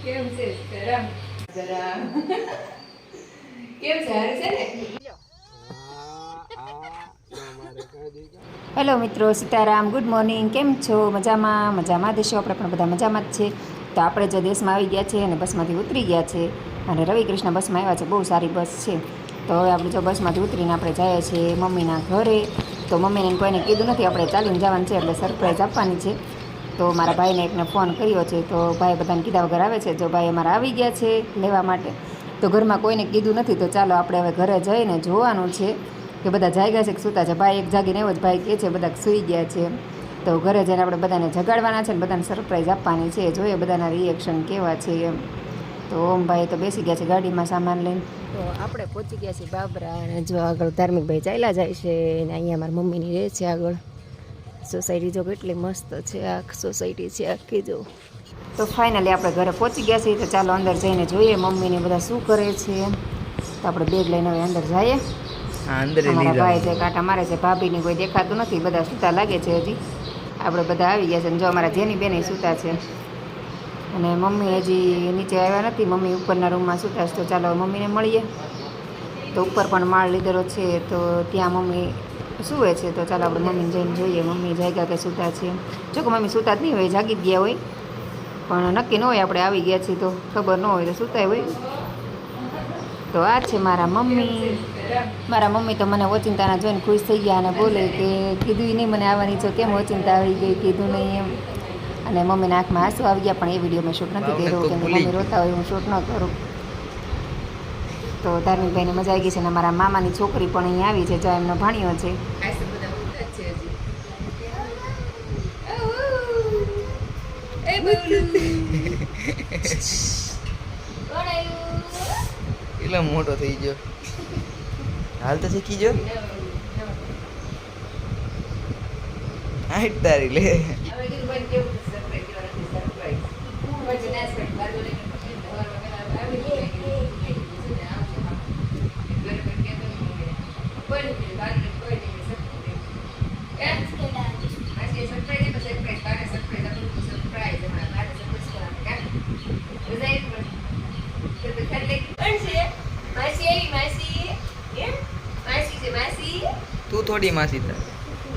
કેમ છે જરા જરા કેમ છે હારે છે ને? હેલો મિત્રો, સીતારામ, ગુડ મોર્નિંગ. કેમ છો? મજામાં? મજામાં દેશો, આપણે પણ બધા મજામાં જ છે. તો આપણે જો દેશમાં આવી ગયા છે અને બસમાંથી ઉતરી ગયા છે અને રવિ કૃષ્ણ બસમાં આવ્યા છે. બહુ સારી બસ છે. તો હવે આપણે જો બસમાંથી ઉતરીને આપણે જઈએ છીએ મમ્મીના ઘરે. તો મમ્મીને કોઈને કીધું નથી, આપણે ચાલીને જવાનું છે એટલે સરપ્રાઈઝ આપવાની છે. તો મારા ભાઈને એકને ફોન કર્યો છે, તો ભાઈ બધાને કીધા વગર આવે છે. જો ભાઈ અમારા આવી ગયા છે લેવા માટે. તો ઘરમાં કોઈને કીધું નથી, તો ચાલો આપણે હવે ઘરે જઈને જોવાનું છે કે બધા જાગ્યા છે કે સૂતા છે. ભાઈ એક જાગીને એવો જ ભાઈ કહે છે બધા સૂઈ ગયા છે. તો ઘરે જઈને આપણે બધાને જગાડવાના છે ને બધાને સરપ્રાઈઝ આપવાની છે. જોઈએ બધાના રિએક્શન કેવા છે એમ. તો ઓમભાઈ તો બેસી ગયા છે ગાડીમાં સામાન લઈને. તો આપણે પહોંચી ગયા છીએ બાબરા, અને જો આગળ ધાર્મિકભાઈ ચાલ્યા જાય છે ને અહીંયા મારા મમ્મીની રહે છે આગળ. સોસાયટી જો કેટલી મસ્ત છે, આ સોસાયટી છે આખી જો. તો ફાઇનલી આપણે ઘરે પહોંચી ગયા છીએ. તો ચાલો અંદર જઈને જોઈએ મમ્મીને બધા શું કરે છે. તો આપણે બેગ લઈને હવે અંદર જઈએ. અમારા ભાઈ જે કાંટા મારે છે, ભાભીની કોઈ દેખાતું નથી, બધા સૂતા લાગે છે હજી. આપણે બધા આવી ગયા છે ને જો અમારા જેની બેન સૂતા છે અને મમ્મી હજી નીચે આવ્યા નથી. મમ્મી ઉપરના રૂમમાં સૂતા છે. તો ચાલો મમ્મીને મળીએ. તો ઉપર પણ માળ લીધેલો છે, તો ત્યાં મમ્મી સૂવે છે. તો ચાલો આપણે મમ્મીને જઈને જોઈએ મમ્મી જાગ્યા કે સૂતા છે. જો કે મમ્મી સૂતા જ નહીં હોય, જાગી જ ગયા હોય, પણ નક્કી ન હોય આપણે આવી ગયા છીએ તો ખબર ન હોય તો સૂતા હોય. તો આ છે મારા મમ્મી. મારા મમ્મી તો મને ઓચિંતાના જોઈને ખુશ થઈ ગયા અને બોલે કે કીધું નહીં મને આવવાની છો, કેમ ઓચિંતા આવી ગઈ, કીધું નહીં એમ. અને મમ્મીના આંખમાં આંસુ આવી ગયા, પણ એ વિડીયો મેં શૂટ નથી કર્યો કે મમ્મી રોતા હોય હું શૂટ ન કરું. તો ધાર્મિકભાઈને મજા આવી ગઈ છે. અને મારા મામાની છોકરી પણ અહીંયા આવી છે, જો એમનો ભાણિયો છે. કેટલો મોટો થઈ ગયો, હાલ તો શીખી ગયો. હાઈટ તારી લે. તું થોડી માસી તાર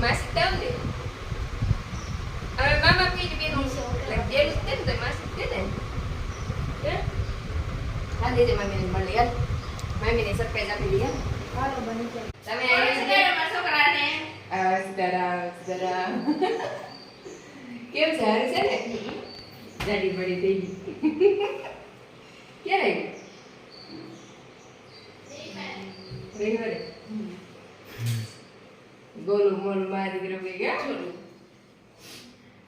માસી તમને હવે મામા પીને બેન જેલું છે ને તો માસી છે ને હા દેજે મમ્મીને મળે યાર. મમ્મીને સરપ્રાઈઝ આપી દઈએ. હાલો બની જાય. તમે આવ્યા છો મારા છોકરાને જરા જરા કેમ છે હારે છે ને? જાડી બડી થઈ ગઈ. ક્યારે આવી? ગોલું મોલું મારી દીકરો પી ગયા છોડું.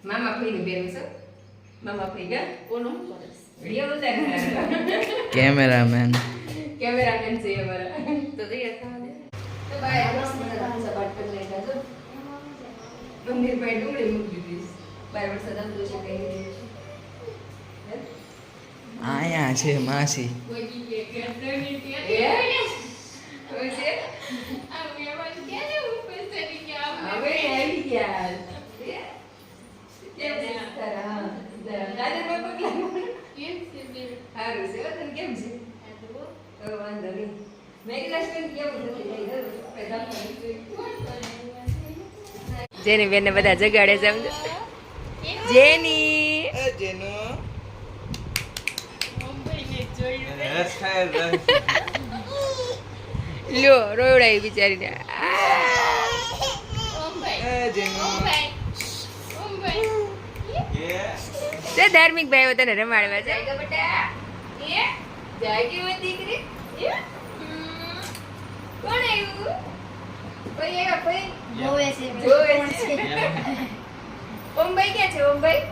મામા ફઈને બેન છે. મામા ફઈ ગયા કોનું વિડિયો ઉતારે. કેમેરામેન કેમેરામેન છે અમારા. તો દઈએ ખાવા દે. તો ભાઈ આ મસ્ત બધા સપાટ પર લઈ જાજો. મંદિર પર ડુંગળી મૂકી દીધી. 12 વર્ષ દાદુ છે કઈ. આયા છે માસી. કોઈ કી કે કરતની કે કોઈ છે આ મેવાન કે ને ઉપર ચડી ગયા. હવે આવી ગયા. કેમ છે તારા? દાદા બાપા કેમ છે બે? હારું છે. તને કેમ છે? તો વાંધો નહીં. મેં ક્લાસમાં કેવું નથી લઈ દઉં પેદા કરી. જેની બેનને બધા જગાડે છે સમજો. જેની એ જેનો લ્યો રોવડાવી બિચારીને. ધાર્મિક ભાઈ તને રમાડવા જાય બેટા. જાગી હોય દીકરી. કોણ આવ્યું? કોઈ આવ્યા કોઈ જોવે છે. ઓમભાઈ ક્યાં છે? ઓમભાઈ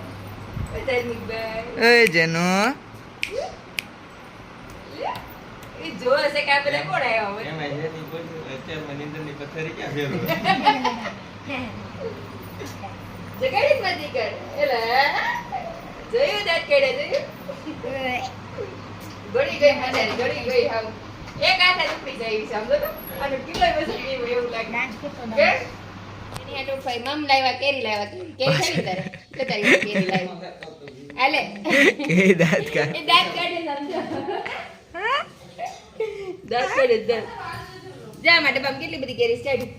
ધાર્મિક ભાઈ એ જેનો એ જોવે છે કે આ બધા કોણ આવ્યા હોય. જગાડી જ નથી કર. એલા જોયું દાંત કેડે જોયું. ગળી ગઈ મારી ગળી ગઈ હાવ. એક હાથે ઉપડી જાય એવી સમજો તો. અને કિલો વજન એવું લાગે. કે એની હાટુ ભાઈ મમ લાવ્યા કેરી લાવ્યા. કેરી ખાવી તારે? લે તારી કેરી લાવી. આલે કે દાંત કા એ દાંત કાઢે સમજો દાંત કાઢે દાંત જા માટે બામ કેટલી બધી કેરી કાઢી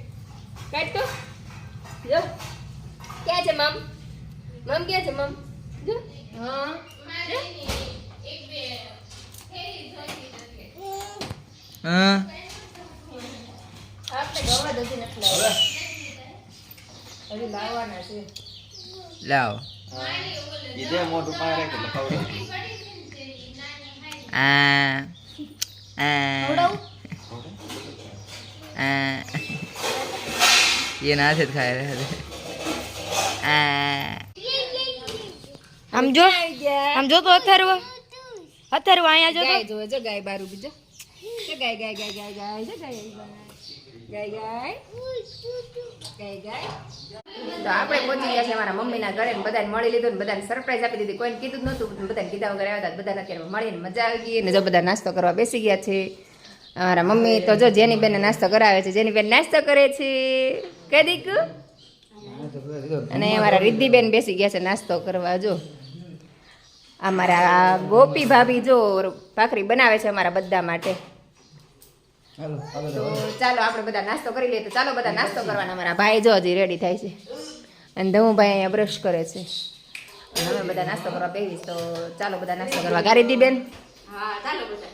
કાઢ તો જો ક્યાં છે મમ ક્યાં છે મમ જો હા હા આપણે ગવા દોધી નથી લાવવા હજી લાવવાના છે લાવ ઈદે મોઢું પારે કે લખાવડો આ ये ना से खाए रहे આમ જો તો અથર્વ અહીંયા જો ગાય જોવે જો ગાય બારું બીજો જો ગાય જો ગાય તો આપણે પહોંચી ગયા છે અમારા મમ્મીના ઘરે ને બધાને મળી લીધું ને બધાને સરપ્રાઈઝ આપી દીધી કોઈને કીધું જ નહોતું બધાને કીધા વગર આવ્યા હતા બધાને અત્યારે મળીને મજા આવી ગઈ અને જો બધા નાસ્તો કરવા બેસી ગયા છે અમારા મમ્મી તો જો જેની બેનને નાસ્તો કરાવે છે જેની બેન નાસ્તો કરે છે કે દીકુ અને અમારા રિદ્ધિબેન બેસી ગયા છે નાસ્તો કરવા જો અમારા ગોપી ભાભી જો ભાખરી બનાવે છે અમારા બધા માટે તો ચાલો આપણે બધા નાસ્તો કરી લઈએ તો ચાલો બધા નાસ્તો કરવાના અમારા ભાઈ જો હજી રેડી થાય છે અને ધમુભાઈ અહીંયા બ્રશ કરે છે અને અમે બધા નાસ્તો કરવા બેસીશ તો ચાલો બધા નાસ્તો કરવા ગારીદીબેન હા ચાલો બધા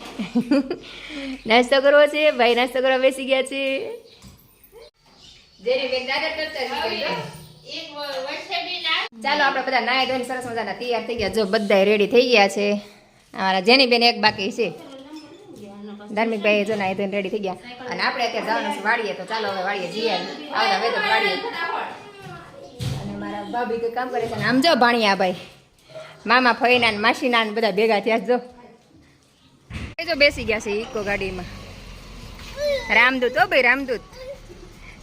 નાસ્તો કરવો છે ભાઈ નાસ્તો કરવા બેસી ગયા છે જેની બેન દાદા કરતા ચાલો આપણે બધા નાય ધોઈને સરસ મજાના તૈયાર થઈ ગયા જો બધા રેડી થઈ ગયા છે અમારા જેની બેન એક બાકી છે ધાર્મિકભાઈ જો નાય ધોઈને રેડી થઈ ગયા અને આપણે અત્યારે જવાનું છે વાડીએ તો ચાલો હવે વાડીએ જઈએ આવતા વેત વાડીએ અને મારા ભાભી કે કામ કરે છે ને આમ જો ભાણિયા ભાઈ મામા ફઈના ને માસીના ને બધા ભેગા થયા જો જો બેસી ગયા છે ઇકો ગાડીમાં રામદૂત ઓ ભાઈ રામદૂત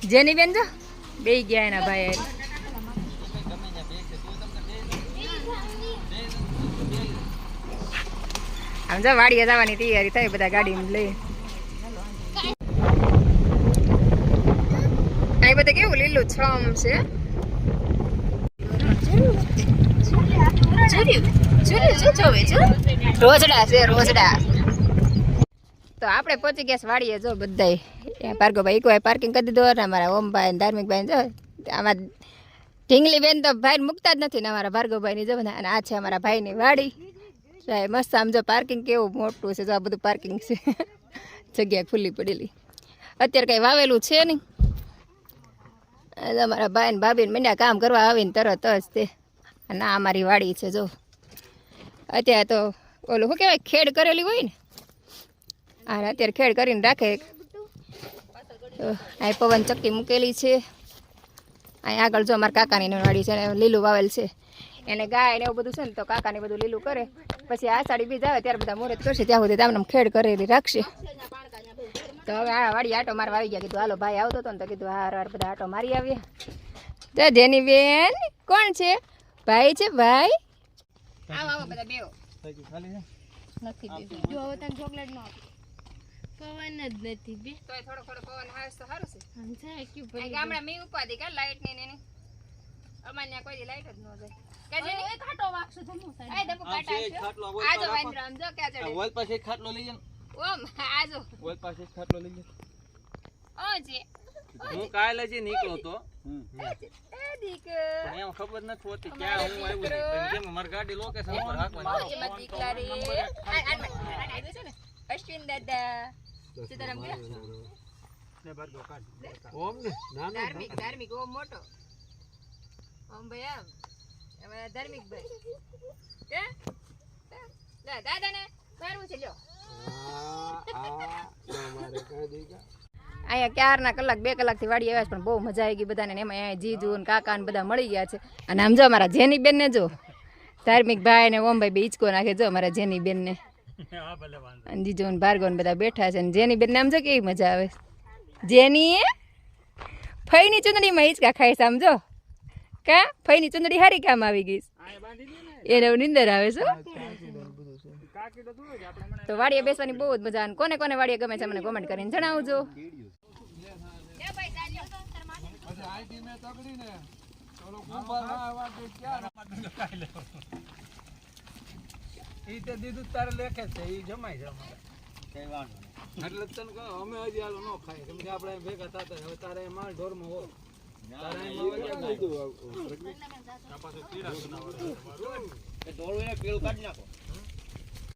જેની બેન જો બેસી ગયા એના ભાઈ આમ જો વાડીએ જવાની તૈયારી થઈ બધા ગાડીમાં લઈ આ બધા કેવું લીલું છમ છે રોજડા છે રોજડા તો આપણે પહોંચી ગયા વાડીએ જો બધા ભાર્ગવભાઈ ઇકો પાર્કિંગ કરી દીધું ને અમારા ઓમભાઈ ને ધાર્મિકભાઈ જો આમાં ઢીંગલી બેન તો ભાઈ મૂકતા જ નથી ને અમારા ભાર્ગવભાઈની જો બધા અને આ છે અમારા ભાઈની વાડી મસ્ત આમ જો પાર્કિંગ કેવું મોટું છે જો આ બધું પાર્કિંગ છે જગ્યા ખુલ્લી પડેલી અત્યારે કંઈ વાવેલું છે નહીં અમારા ભાઈ ને ભાભીને મંડ્યા કામ કરવા આવીને તરત જ તે અને આ અમારી વાડી છે જો અત્યારે તો ઓલું શું કહેવાય ખેડ કરેલી હોય ને અને અત્યારે ખેડ કરીને રાખે અહીં પવન ચક્કી મૂકેલી છે અહીં આગળ જો અમારા કાકાની વાડી છે ને લીલું વાવેલ છે એને ગાય ને એવું બધું છે ને તો કાકાને બધું લીલું કરે પછી આષાઢી બીજ આવે ત્યારે બધા મુહૂર્ત કરશે ત્યાં સુધી તમને ખેડ કરેલી રાખશે તો હવે આ વાડી આટો મારવા આવી ગયા કીધું હાલો ભાઈ આવતો હતો ને તો કીધું હાર બધા આટો મારી આવ્યા તો જેની બેન કોણ છે ભાઈ છે ભાઈ આવો આવો બધા બેવો નથી જો હવે તને ચોકલેટ નો પવન જ નથી બે તો થોડો થોડો પવન આવે તો સારું છે ગામડા મી ઉપાધી કા લાઈટ ની ને અમાન્યા કોઈ લાઈટ જ ન જાય કે જે એક ખાટો વાક્ષ ધમુ સાહેબ એ દબુ કાટા આજો વાંદરો આમ જો કે ચડે વોલ પાસે એક ખાટલો લઈ લે ઓમ આજો વોલ પાસે એક ખાટલો લઈ લે ઓ જે હું કાલે જ નીકળો તો એ દીક એમ ખબર ન હોતી ક્યાં હું આવ્યો ને જેમ મારી ગાડી લોકેશન ઉપર રાખવાની એમાં દીકલા રે આ છે ને અશ્વિન દાદા સીતારામ કે ને બાર કાઢ ઓમ ને નાનો ધાર્મિક ઓમ મોટો ઓમ ભાઈ આમ હવે ધાર્મિક ભાઈ કે દાદા ને મારવું છે લ્યો અહીંયા ક્યારના કલાક 2 કલાકથી વાડી આવ્યા છે પણ બહુ મજા આવી ગઈ બધાને એમાં અહીંયા જીજુ ને કાકા ને બધા મળી ગયા છે અને આમ જો અમારા જેની બેન ને જો ધાર્મિક ભાઈ ને ઓમભાઈ બે હિંચકો નાખે જો અમારા જેની બેન ને અને જીજુ ને ભાર્ગવ ને બધા બેઠા છે અને જેની બેન ને આમ જો કેવી મજા આવે જેની ફઈની ચૂંદડીમાં હિંચકા ખાય છે આમ જો કા ફઈની ચૂંદડી હારી કામ આવી ગઈ એને નિંદર આવે છે તો વાડીએ બેસવાની બહુ જ મજા આવે કોને કોને વાડીએ ગમે છે મને કોમેન્ટ કરીને જણાવજો ઈ તે દીધું તારે લેખે છે ઈ જમાઈ જમાય કઈ વાંધો નહીં. એટલે તને કહો અમે હજી હાલો ન ખાય કેમ કે આપણે ભેગા થતા હવે તારે માલ ઢોરમાં હોય તારે એ દોડું ને પેલું કાઢી નાખો.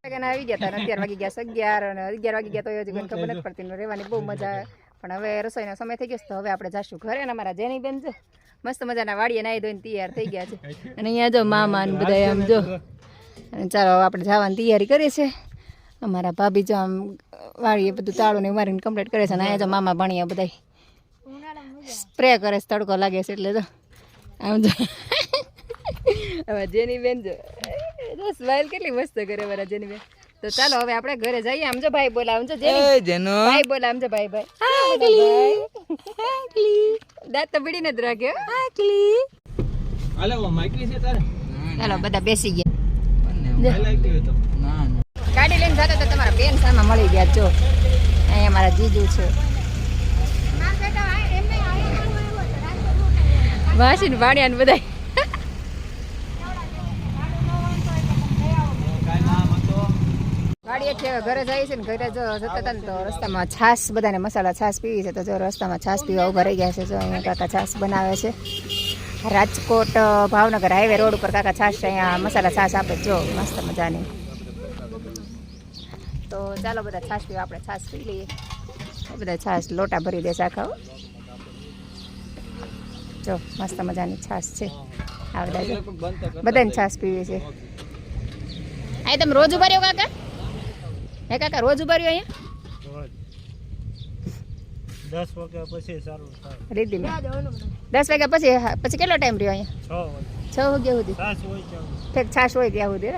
આવી ગયા હતા 11 વાગી ગયા 11 અને 11 વાગી ગયા તો હજી કોઈ ખબર નથી પડતી રહેવાની બહુ મજા આવે પણ હવે રસોઈનો સમય થઈ ગયો છે તો હવે આપણે જાશું ઘરે અને અમારા જેની બેન છે મસ્ત મજાના વાડીએ નાહી ધોઈને તૈયાર થઈ ગયા છે અને અહીંયા જો મામા ને બધા આમ જો અને ચાલો હવે આપણે જવાની તૈયારી કરીએ છીએ અમારા ભાભી જો આમ વાડીએ બધું તાળું ને મારીને કમ્પ્લીટ કરે છે અને અહીંયા જો મામા ભણીયા બધા સ્પ્રે કરે છે તડકો લાગે છે એટલે જો આમ જો હવે જેની બેન જો સ્માઈલ કેટલી મસ્ત કરે મારા જેની બેન તો ચાલો હવે આપણે ઘરે જઈએ આમ જો ભાઈ બોલાવ જો જેની જેનો ભાઈ બોલાવ આમ જો ભાઈ ભાઈ દાંત તો બીડીને જ રાખ્યો હાલે હું માઇકલી છે તારે ચાલો બધા બેસી ગયા હાલ આવી ગયો તો ના ગાડી લઈને જતો તો તમારા બેન સામે મળી ગયા જો અહીંયા મારા જીજુ છે વાસીને વાણ્યા ને બધા વાડીએથી હવે ઘરે જાય છે ને ઘરે જો જતા હતા ને તો રસ્તામાં છાશ બધાને મસાલા છાશ પીવી છે તો જો રસ્તામાં છાશ પીવા ઉભા રહી ગયા છે જો અહીંયા કાકા છાશ બનાવે છે રાજકોટ ભાવનગર હાઈવે રોડ ઉપર કાકા છાશ અહીંયા મસાલા છાશ આપે જો મસ્ત મજાની તો ચાલો બધા છાશ પીવા આપણે છાશ પી લઈએ બધા છાશ લોટા ભરી દે આખા જો મસ્ત મજાની છાશ છે આ બધા જો બધાને છાશ પીવી છે અહીં તમે રોજ ઉભા રહ્યો કાકા હે કાકા રોજ ઉભા રહ્યો અહીંયા 10 વાગ્યા પછી ચાલુ થાય રીધી 10 વાગ્યા પછી કેટલો ટાઈમ રહ્યો અહીંયા 6 વાગ્યા સુધી ઠીક છાશ હોય ત્યાં સુધી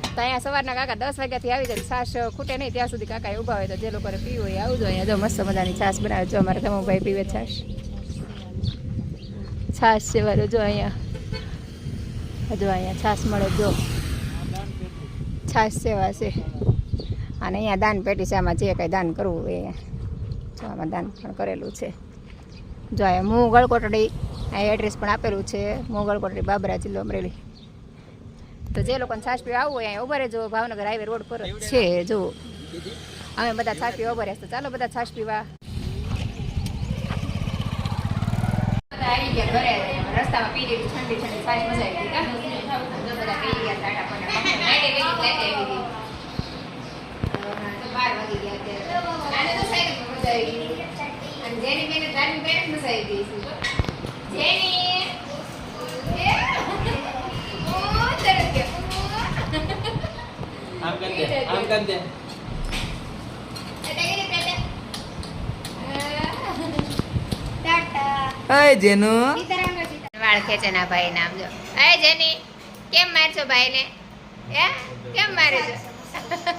તો અહીંયા સવારના કાકા 10 વાગ્યાથી આવી જાય છાશ ખૂટે નહીં ત્યાં સુધી કાકા ઊભા હોય તો જે લોકોને પીવું હોય આવજો અહીંયા જો મસ્ત મજાની છાશ બનાવે જો અમારે ધમુભાઈ પીવે છાશ છે વાળો જો અહીંયા હજુ અહીંયા છાશ મળે જો છાશ સેવા છે અને અહીંયા દાન પેટી છે આમાં જે કંઈ દાન કરવું હોય જો આમાં દાન પણ કરેલું છે જો અહીંયા હું ગળકોટડી અહીંયા એડ્રેસ પણ આપેલું છે હું ગળકોટડી બાબરા જિલ્લો અમરેલી તો જે લોકોને છાશ પીવા આવવું હોય અહીંયા ઉભા રહેજો ભાવનગર હાઈવે રોડ પર છે જો અમે બધા છાશ પીવા ઉભા રહેશે ચાલો બધા છાશ પીવા આવી ગયા ઘરે રસ્તામાં પી લીધી ઠંડી ઠંડી સારી મજા આવી ગઈ જો બધા પી ગયા ટાટા પણ આવી ગઈ 12 વાગી ગયા અત્યારે આને તો સાયકલ પર મજા આવી ગઈ અને જેની બેને તારી બેને મજા આવી ગઈ છે જેની ઓ તરત કે આમ કર દે આમ કર દે હાય જેનો વાળ ખેંચે ના ભાઈ નામ જો એ જેની કેમ મારશો ભાઈને હે કેમ મારે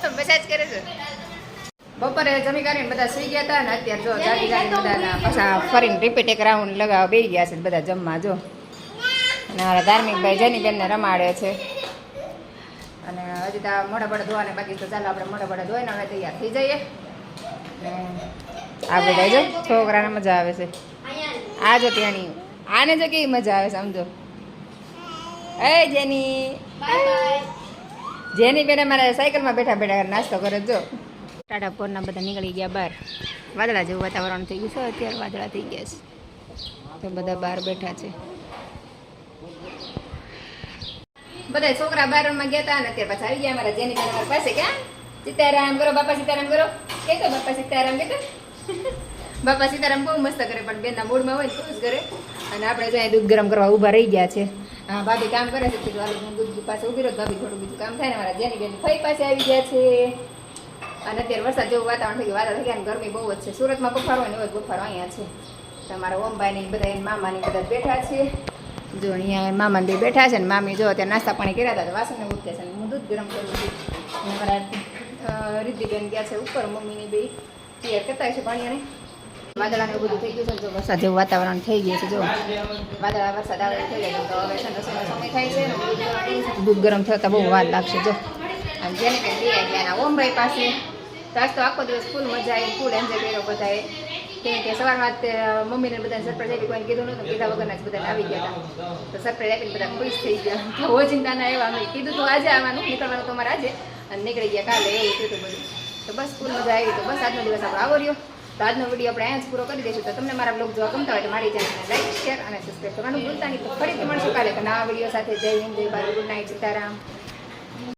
છો મસાજ કરે છો બપોરે જમી કરીને બધા સુઈ ગયા હતા ને અત્યારે જો જાગી જાગીને બધા પાછા ફરીને રિપીટ એક રાઉન્ડ લગાવવા બેસી ગયા છે બધા જમવા જો અને મારા ધાર્મિકભાઈ જેની બેનને રમાડે છે અને હજી તો મોઢા બડા ધોવાને બાકી તો ચાલો આપણે મોઢા બડા ધોઈને હવે તૈયાર થઈ જઈએ આ બધા જો છોકરાને મજા આવે છે આ જો ત્યાંની આને જો કેવી મજા આવે સમજો એ જેની બેને મારે સાયકલમાં બેઠા બેઠા નાસ્તો કરે જો ટાટા પોરના બધા નીકળી ગયા બહાર વાદળા જેવું વાતાવરણ થઈ ગયું છે અત્યારે વાદળા થઈ ગયા છે તો બધા બહાર બેઠા છે બધા છોકરા બારમાં ગયા હતા અને અત્યારે પાછા આવી ગયા મારા જેની બેન અમારી પાસે ક્યાં સીતારામ કરો બાપા સીતારામ કરો કે બાપા સીતારામ કે બાપા સીતારામ બહુ મસ્ત કરે પણ બેનના મૂડમાં હોય ને તો જ કરે અને આપણે જો દૂધ ગરમ કરવા ઊભા રહી ગયા છે ભાભી કામ કરે છે કીધું હાલો હું દૂધ પાસે ઊભી રહું ભાભી થોડું બીજું કામ થાય ને મારા જેની બેન ફઈ પાસે આવી ગયા છે અને અત્યારે વરસાદ જેવું વાતાવરણ થઈ ગયું વાદળ થઈ ગયા ને ગરમી બહુ જ છે સુરતમાં બફારો હોય ને એવો જ બફારો અહીંયા છે તમારા ઓમભાઈ બધા એને મામાની બધા બેઠા છે જો અહીંયા મામાને બે બેઠા છે ને મામી જો અત્યારે નાસ્તા પાણી કર્યા હતા તો વાસણને ઉઠે છે હું દૂધ ગરમ કરું છું અને મારા રિદ્ધિબેન ગયા છે ઉપર મમ્મીની બે તૈયાર કરતા છે પાણીને વાદળાને એવું બધું થઈ ગયું છે જો વરસાદ જેવું વાતાવરણ થઈ ગયું છે જો વાદળા વરસાદ આવે થઈ જાય તો હવે રસોઈનો સમય થાય છે ને દૂધ ગરમ થતા બહુ વાર લાગશે જો અને જેને કંઈ બે ગયા ઓમભાઈ પાસે તો આજ તો આખો દિવસ ફૂલ મજા આવી ફૂલ એન્જોય કર્યો બધાએ કેમ કે સવારમાં તે મમ્મીને બધાને સરપ્રાઈઝ આપી, કોઈને કીધું નહોતું, કીધા વગરના જ બધા આવી ગયા હતા. તો સરપ્રાઈઝ આપીને બધા ખુશ થઈ ગયા. તો ઓચિંતાના એવા અમે કીધું તો આજે આવવાનું, નીકળવાનું તમારે આજે, અને નીકળી ગયા કાલે, એવું થયું બધું. તો બસ ફૂલ મજા આવી. તો બસ આજનો દિવસ આપણો આવો રહ્યો. તો આજનો વિડીયો આપણે અહીંયા જ પૂરો કરી દઈશું. તો તમને મારા બ્લોગ જોવા ગમતા હોય તો મારી ચેનલને લાઈક, શેર અને સબસ્ક્રાઈબ કરવાનું ભૂલતા નહીં. તો ફરીથી મળશું કાલે નવા વિડીયો સાથે. જય હિન્દ, જય ભારત, ગુડ નાઇટ, સીતારામ.